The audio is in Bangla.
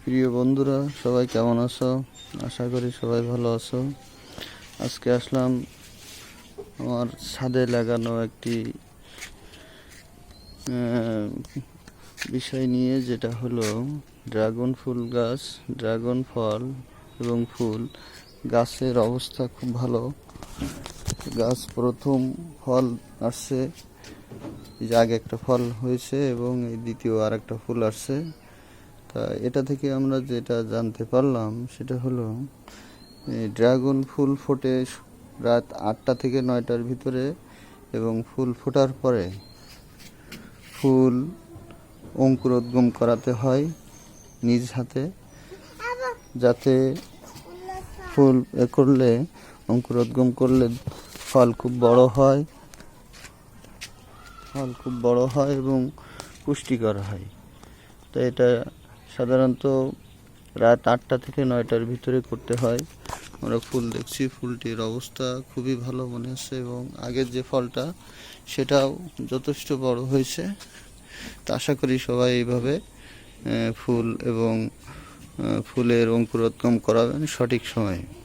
প্রিয় বন্ধুরা, সবাই কেমন আছো? আশা করি সবাই ভালো আছো। আজকে আসলাম আমার ছাদে লাগানো একটি বিষয় নিয়ে, যেটা হলো ড্রাগন ফুল গাছ। ড্রাগন ফল এবং ফুল গাছের অবস্থা খুব ভালো। গাছ প্রথম ফল আসছে, এই যে আগে একটা ফল হয়েছে এবং এই দ্বিতীয় আর একটা ফুল আসছে। তা এটা থেকে আমরা যেটা জানতে পারলাম সেটা হলো ড্রাগন ফুল ফোটে রাত 8টা থেকে 9টার ভিতরে, এবং ফুল ফোটার পরে ফুল অঙ্কুরোদ্গম করাতে হয় নিজ হাতে, যাতে ফুল করলে অঙ্কুরোদ্গম করলে ফল খুব বড় হয় এবং পুষ্টিকর হয়। তো এটা সাধারণত রাত 8টা থেকে 9টার ভিতরে করতে হয়। আমরা ফুল দেখছি, ফুলটির অবস্থা খুবই ভালো মনে হচ্ছে, এবং আগের যে ফলটা সেটাও যথেষ্ট বড় হয়েছে। তা আশা করি সবাই এইভাবে ফুল এবং ফুলের অঙ্কুরোদ্গম করাবেন সঠিক সময়ে।